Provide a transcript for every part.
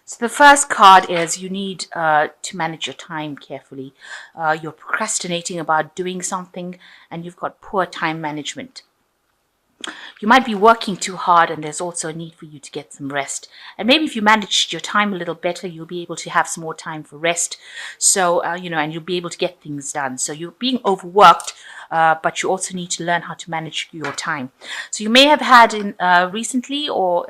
So the first card is you need to manage your time carefully. You're procrastinating about doing something and you've got poor time management. You might be working too hard and there's also a need for you to get some rest. And maybe if you managed your time a little better, you'll be able to have some more time for rest. So, and you'll be able to get things done. So you're being overworked, but you also need to learn how to manage your time. So you may have had recently or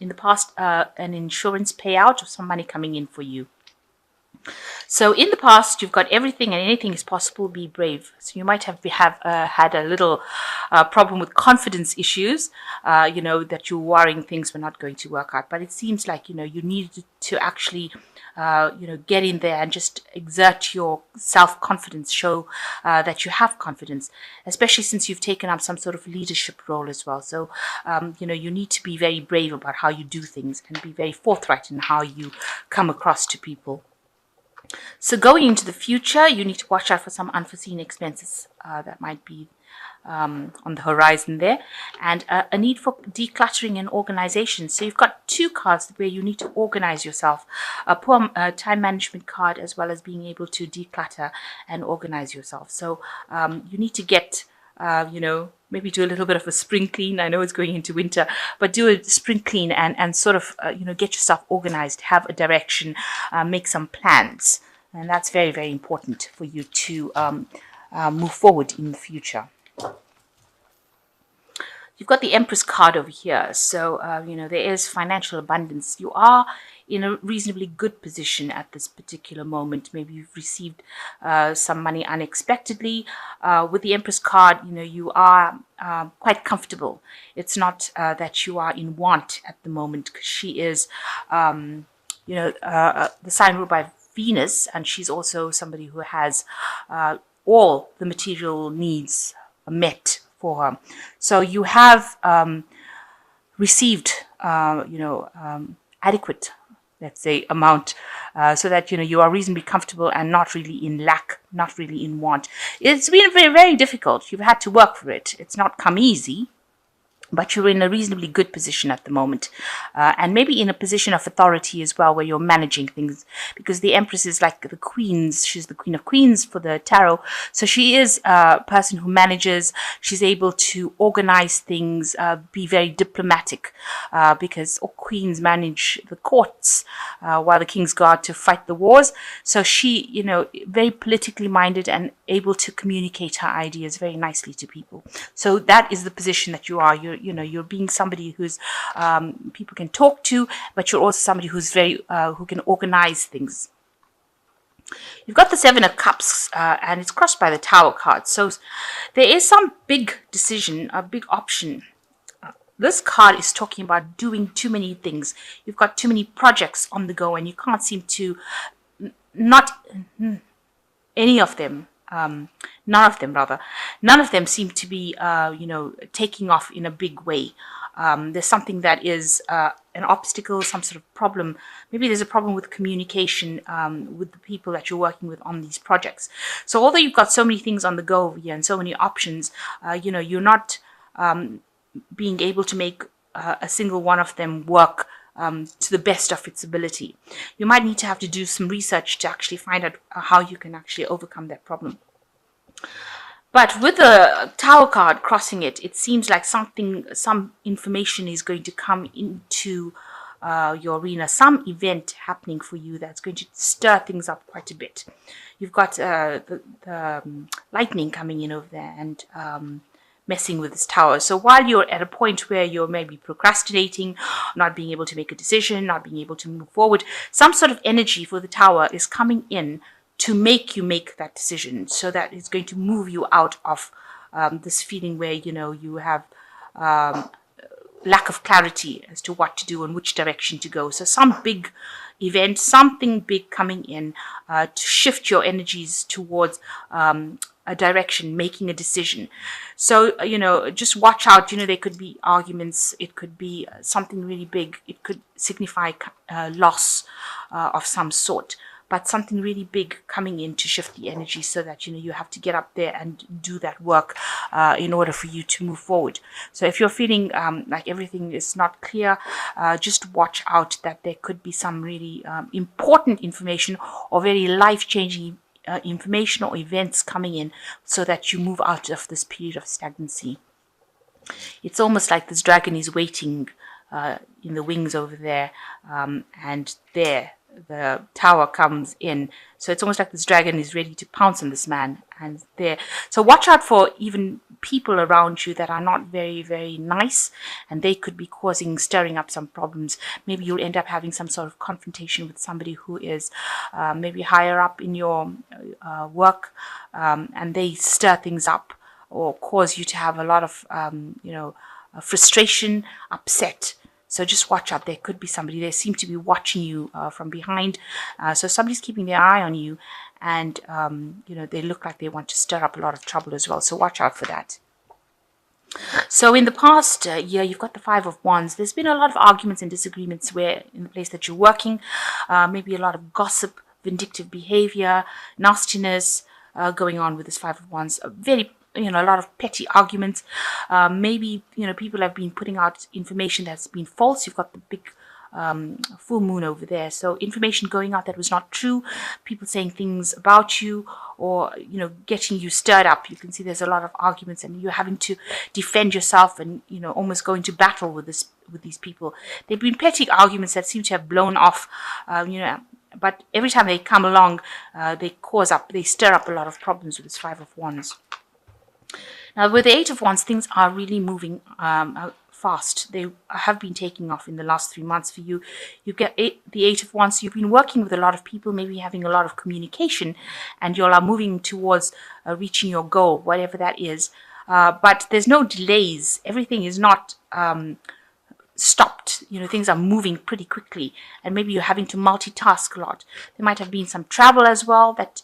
in the past an insurance payout or some money coming in for you. So in the past, you've got everything and anything is possible. Be brave. So you might have had a little problem with confidence issues. That you're worrying things were not going to work out. But it seems like you needed to actually get in there and just exert your self-confidence, show that you have confidence, especially since you've taken up some sort of leadership role as well. So, you need to be very brave about how you do things and be very forthright in how you come across to people. So going into the future, you need to watch out for some unforeseen expenses that might be on the horizon there, and a need for decluttering and organization. So you've got two cards where you need to organize yourself, a poor time management card as well as being able to declutter and organize yourself. So you need to get maybe do a little bit of a spring clean. I know it's going into winter, but do a spring clean and sort of, get yourself organized, have a direction, make some plans. And that's very, very important for you to move forward in the future. You've got the Empress card over here. So, there is financial abundance. You are in a reasonably good position at this particular moment. Maybe you've received some money unexpectedly. With the Empress card, you are quite comfortable. It's not that you are in want at the moment, because she is, the sign ruled by Venus, and she's also somebody who has all the material needs met for her. So you have received, adequate, let's say, amount, so that you are reasonably comfortable and not really in lack, not really in want. It's been very, very difficult. You've had to work for it. It's not come easy, but you're in a reasonably good position at the moment, and maybe in a position of authority as well, where you're managing things, because the Empress is like the queens. She's the Queen of Queens for the tarot, so she is a person who manages. She's able to organize things, be very diplomatic, because all queens manage the courts, while the kings go out to fight the wars. So she, very politically minded and able to communicate her ideas very nicely to people. So that is the position that you are. You're being somebody who's people can talk to, but you're also somebody who's very who can organize things. You've got the Seven of Cups, and it's crossed by the Tower card. So there is some big decision, a big option. This card is talking about doing too many things. You've got too many projects on the go, and you can't seem to not any of them. None of them seem to be, taking off in a big way. There's something that is an obstacle, some sort of problem. Maybe there's a problem with communication with the people that you're working with on these projects. So although you've got so many things on the go over here and so many options, you're not being able to make a single one of them work to the best of its ability. You might need to have to do some research to actually find out how you can actually overcome that problem. But with the Tower card crossing it, it seems like some information is going to come into your arena, some event happening for you that's going to stir things up quite a bit. You've got the lightning coming in over there and messing with this tower. So while you're at a point where you're maybe procrastinating, not being able to make a decision, not being able to move forward, some sort of energy for the tower is coming in to make you make that decision, so that it's going to move you out of this feeling where you have lack of clarity as to what to do and which direction to go. So some big event, something big coming in to shift your energies towards a direction, making a decision. So, just watch out. There could be arguments. It could be something really big. It could signify loss of some sort. but something really big coming in to shift the energy, so that you have to get up there and do that work in order for you to move forward. So if you're feeling like everything is not clear, just watch out that there could be some really important information or very life-changing information or events coming in, so that you move out of this period of stagnancy. It's almost like this dragon is waiting in the wings over there, and there the tower comes in. So it's almost like this dragon is ready to pounce on this man, and there. So watch out for even people around you that are not very, very nice, and they could be stirring up some problems. Maybe you'll end up having some sort of confrontation with somebody who is maybe higher up in your work, and they stir things up or cause you to have a lot of frustration, upset. So just watch out. There could be somebody. They seem to be watching you from behind. So somebody's keeping their eye on you, and they look like they want to stir up a lot of trouble as well. So watch out for that. So in the past year, you've got the Five of Wands. There's been a lot of arguments and disagreements where in the place that you're working, maybe a lot of gossip, vindictive behavior, nastiness going on with this Five of Wands. A lot of petty arguments. Maybe, people have been putting out information that's been false. You've got the big full moon over there. So information going out that was not true. People saying things about you, or, getting you stirred up. You can see there's a lot of arguments, and you're having to defend yourself and, almost go into battle with these people. There've been petty arguments that seem to have blown off, but every time they come along, they stir up a lot of problems with this Five of Wands. Now, with the Eight of Wands, things are really moving fast. They have been taking off in the last 3 months for you. You get the Eight of Wands. You've been working with a lot of people, maybe having a lot of communication, and you all are moving towards reaching your goal, whatever that is. But there's no delays. Everything is not stopped. Things are moving pretty quickly, and maybe you're having to multitask a lot. There might have been some travel as well that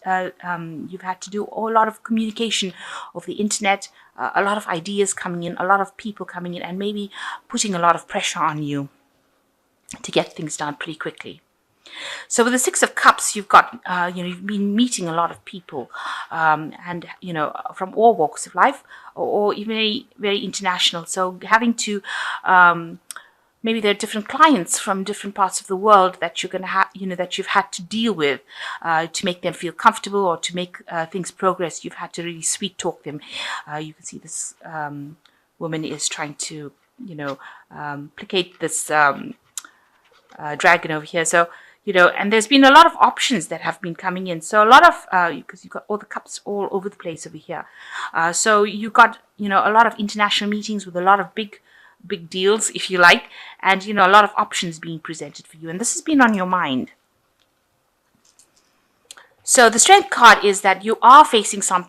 you've had to do, or a lot of communication over the internet, a lot of ideas coming in, a lot of people coming in, and maybe putting a lot of pressure on you to get things done pretty quickly. So with the Six of Cups, you've got, you've been meeting a lot of people, and, from all walks of life, or even very, very international. So having to, maybe there are different clients from different parts of the world that you're going to have, that you've had to deal with to make them feel comfortable, or to make things progress. You've had to really sweet talk them. You can see this woman is trying to, placate this dragon over here. So, and there's been a lot of options that have been coming in. So a lot of, because you've got all the cups all over the place over here. So you got, a lot of international meetings with a lot of big deals, if you like, and, a lot of options being presented for you. And this has been on your mind. So the Strength card is that you are facing some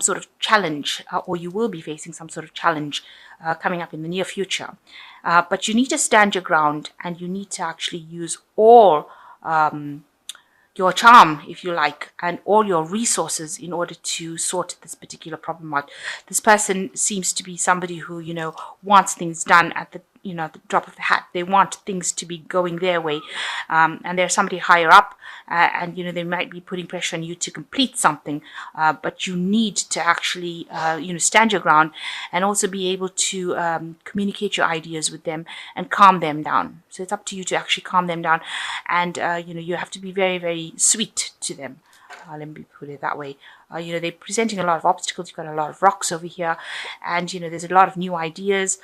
sort of challenge, or you will be facing some sort of challenge coming up in the near future. But you need to stand your ground, and you need to actually use all your charm, if you like, and all your resources in order to sort this particular problem out. This person seems to be somebody who, wants things done at the the drop of the hat. They want things to be going their way, and there's somebody higher up, and they might be putting pressure on you to complete something, but you need to actually stand your ground, and also be able to communicate your ideas with them and calm them down. So it's up to you to actually calm them down, and you have to be very, very sweet to them. Let me put it that way. They're presenting a lot of obstacles. You've got a lot of rocks over here, and there's a lot of new ideas.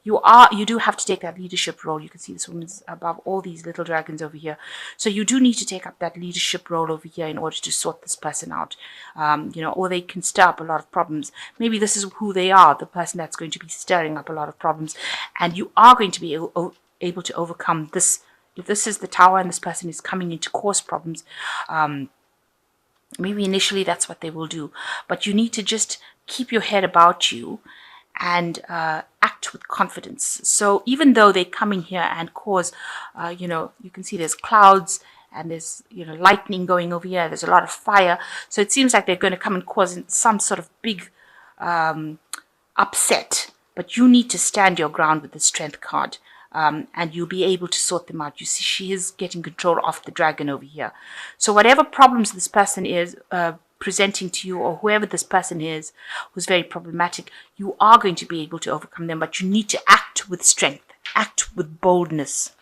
You do have to take that leadership role. You can see this woman's above all these little dragons over here. So you do need to take up that leadership role over here in order to sort this person out. Or they can stir up a lot of problems. Maybe this is who they are, the person that's going to be stirring up a lot of problems, and you are going to be able to overcome this. If this is the Tower and this person is coming in to cause problems, maybe initially that's what they will do, but you need to just keep your head about you and act with confidence. So even though they come in here and cause, you can see there's clouds and there's lightning going over here. There's a lot of fire. So it seems like they're going to come and cause some sort of big upset. But you need to stand your ground with the Strength card. and you'll be able to sort them out. You see, she is getting control of the dragon over here. So whatever problems this person is presenting to you, or whoever this person is who's very problematic, you are going to be able to overcome them, but you need to act with strength, act with boldness.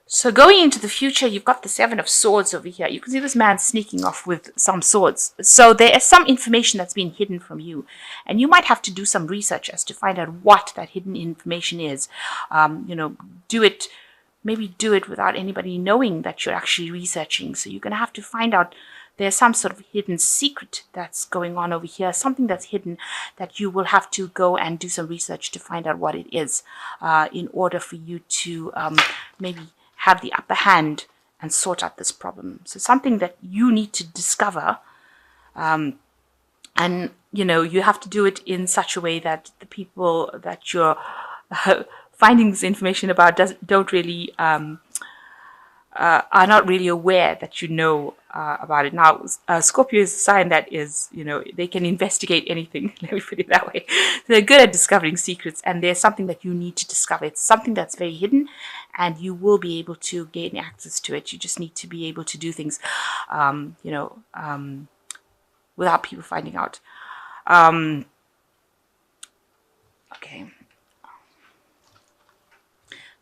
So going into the future, you've got the Seven of Swords over here. You can see this man sneaking off with some swords. So there is some information that's been hidden from you. And you might have to do some research as to find out what that hidden information is. Maybe do it without anybody knowing that you're actually researching. So you're going to have to find out there's some sort of hidden secret that's going on over here, something that's hidden that you will have to go and do some research to find out what it is in order for you to maybe have the upper hand and sort out this problem. So something that you need to discover, and you have to do it in such a way that the people that you're finding this information about don't really are not really aware that you know about it. Now, Scorpio is a sign that is, they can investigate anything. Let me put it that way. They're good at discovering secrets, and there's something that you need to discover. It's something that's very hidden, and you will be able to gain access to it. You just need to be able to do things, without people finding out. Okay.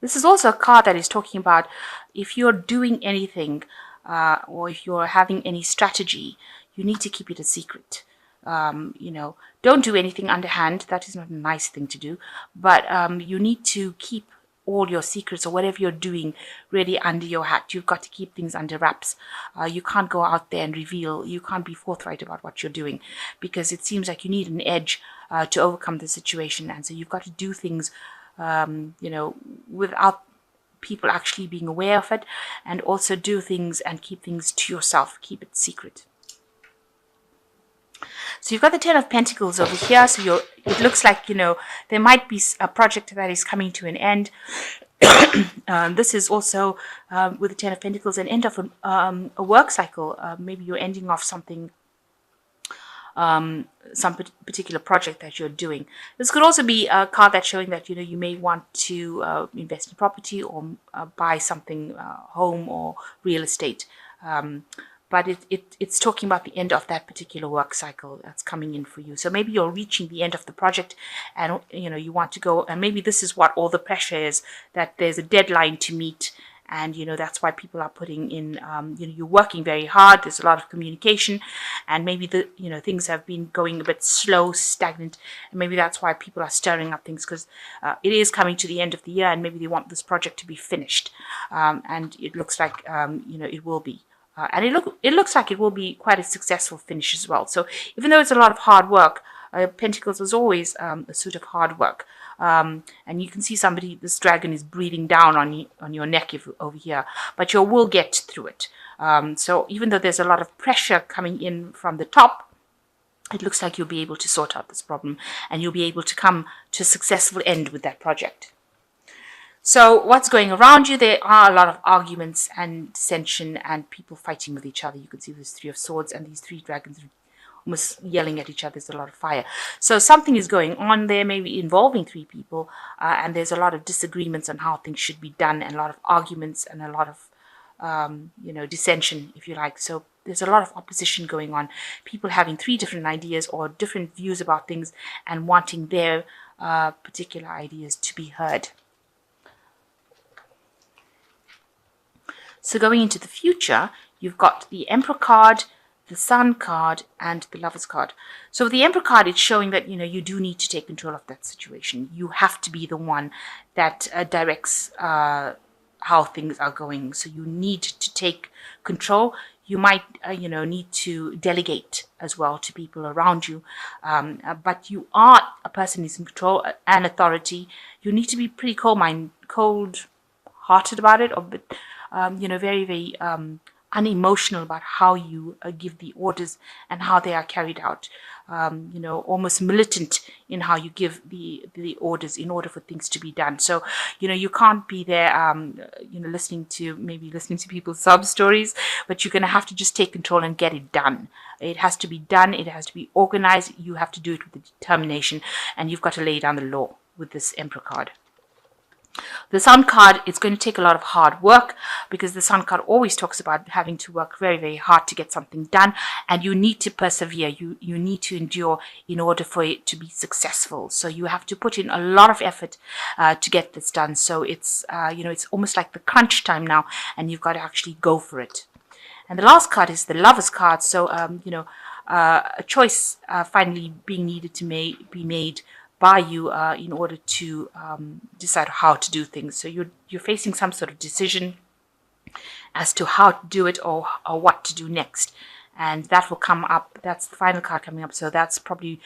This is also a card that is talking about if you're doing anything or if you're having any strategy, you need to keep it a secret. Don't do anything underhand. That is not a nice thing to do. But you need to keep all your secrets or whatever you're doing really under your hat. You've got to keep things under wraps. You can't go out there and reveal. You can't be forthright about what you're doing because it seems like you need an edge to overcome the situation. And so you've got to do things without people actually being aware of it, and also do things and keep things to yourself, keep it secret. So you've got the Ten of Pentacles over here. So it looks like, there might be a project that is coming to an end. This is also, with the Ten of Pentacles, an end of a work cycle. Maybe you're ending off something, some particular project that you're doing. This could also be a card that's showing that you may want to invest in property or buy something, home or real estate. But it's talking about the end of that particular work cycle that's coming in for you. So maybe you're reaching the end of the project, and you want to go, and maybe this is what all the pressure is, that there's a deadline to meet. And, that's why people are putting in, you're working very hard. There's a lot of communication, and maybe things have been going a bit slow, stagnant. And maybe that's why people are stirring up things, because it is coming to the end of the year, and maybe they want this project to be finished. And it looks like, it will be. And it looks like it will be quite a successful finish as well. So even though it's a lot of hard work, Pentacles is always a suit of hard work. And you can see this dragon is breathing down on your neck over here, but you will get through it. So even though there's a lot of pressure coming in from the top, it looks like you'll be able to sort out this problem, and you'll be able to come to a successful end with that project. So what's going around you? There are a lot of arguments and dissension and people fighting with each other. You can see this Three of Swords and these three dragons almost yelling at each other. There's a lot of fire. So something is going on there, maybe involving three people, and there's a lot of disagreements on how things should be done, and a lot of arguments and a lot of dissension, if you like. So there's a lot of opposition going on. People having three different ideas or different views about things and wanting their particular ideas to be heard. So going into the future, you've got the Emperor card, the Sun card, and the Lovers card. So the Emperor card, it's showing that, you do need to take control of that situation. You have to be the one that directs how things are going. So you need to take control. You might, need to delegate as well to people around you. But you are a person who's in control and authority. You need to be pretty cold-hearted about it, or very, very unemotional about how you give the orders and how they are carried out. Almost militant in how you give the orders in order for things to be done. So, you can't be there, listening to people's sub stories, but you're going to have to just take control and get it done. It has to be done. It has to be organized. You have to do it with determination, and you've got to lay down the law with this Emperor card. The Sun card, it's going to take a lot of hard work, because the Sun card always talks about having to work very, very hard to get something done, and you need to persevere. You need to endure in order for it to be successful. So you have to put in a lot of effort to get this done. So it's it's almost like the crunch time now, and you've got to actually go for it. And the last card is the Lovers card. So a choice finally being needed to be made by you in order to decide how to do things. So you're facing some sort of decision as to how to do it, or what to do next. And that will come up. That's the final card coming up. So that's probably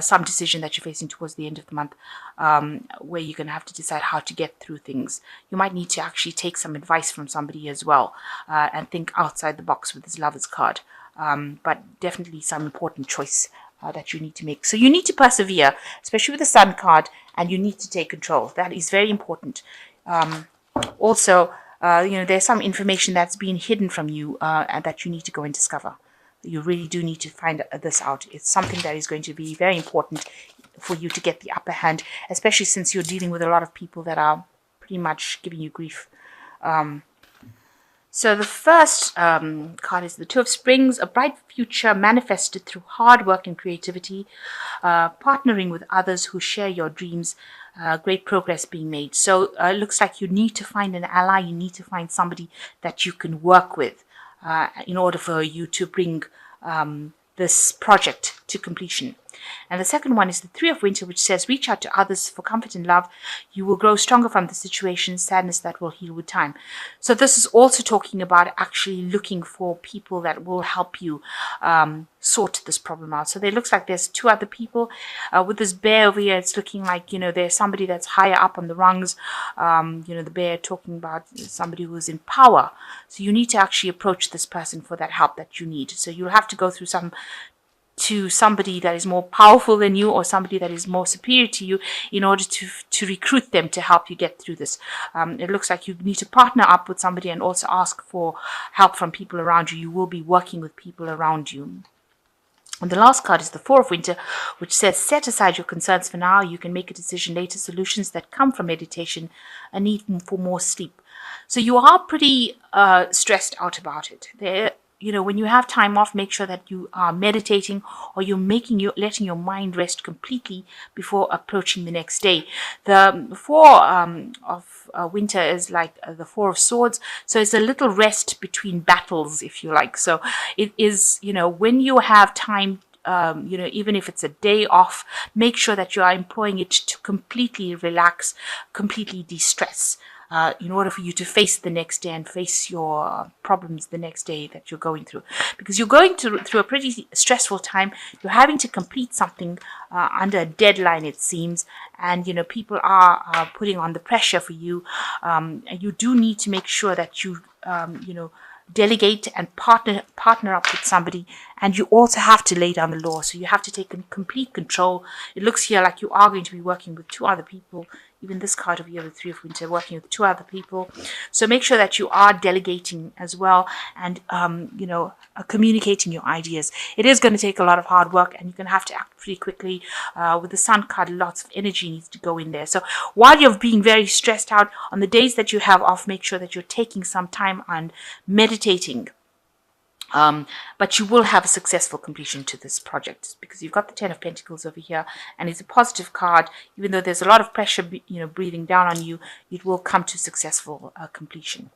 some decision that you're facing towards the end of the month, where you're going to have to decide how to get through things. You might need to actually take some advice from somebody as well, and think outside the box with this Lovers card. But definitely some important choice that you need to make. So you need to persevere, especially with the Sun card, and you need to take control. That is very important. Also, there's some information that's been hidden from you and that you need to go and discover. You really do need to find this out. It's something that is going to be very important for you to get the upper hand, especially since you're dealing with a lot of people that are pretty much giving you grief. So the first card is the Two of Springs, a bright future manifested through hard work and creativity, partnering with others who share your dreams, great progress being made. So it looks like you need to find an ally, you need to find somebody that you can work with in order for you to bring this project to completion. And the second one is the Three of Winter, which says, reach out to others for comfort and love. You will grow stronger from the situation, sadness that will heal with time. So this is also talking about actually looking for people that will help you sort this problem out. So there looks like there's two other people. With this bear over here, it's looking like, there's somebody that's higher up on the rungs. The bear talking about somebody who is in power. So you need to actually approach this person for that help that you need. So you'll have to go through to somebody that is more powerful than you, or somebody that is more superior to you, in order to recruit them to help you get through this. It looks like you need to partner up with somebody and also ask for help from people around you. You will be working with people around you. And the last card is the Four of Winter, which says, set aside your concerns for now. You can make a decision later. Solutions that come from meditation, a need for more sleep. So you are pretty stressed out about it. When you have time off, make sure that you are meditating, or you're letting your mind rest completely before approaching the next day. The Four of Winter is like the Four of Swords, so it's a little rest between battles, if you like. So it is, when you have time, even if it's a day off, make sure that you are employing it to completely relax, completely de-stress. In order for you to face the next day and face your problems the next day that you're going through. Because you're going through a pretty stressful time. You're having to complete something under a deadline, it seems. And, people are putting on the pressure for you. And you do need to make sure that you, delegate and partner up with somebody. And you also have to lay down the law. So you have to take complete control. It looks here like you are going to be working with two other people. Even this card over here, the Three of Winter, working with two other people. So make sure that you are delegating as well, and communicating your ideas. It is going to take a lot of hard work, and you're going to have to act pretty quickly. With the Sun card, lots of energy needs to go in there. So while you're being very stressed out, on the days that you have off, make sure that you're taking some time on meditating. But you will have a successful completion to this project, because you've got the Ten of Pentacles over here, and it's a positive card. Even though there's a lot of pressure, breathing down on you, it will come to successful completion.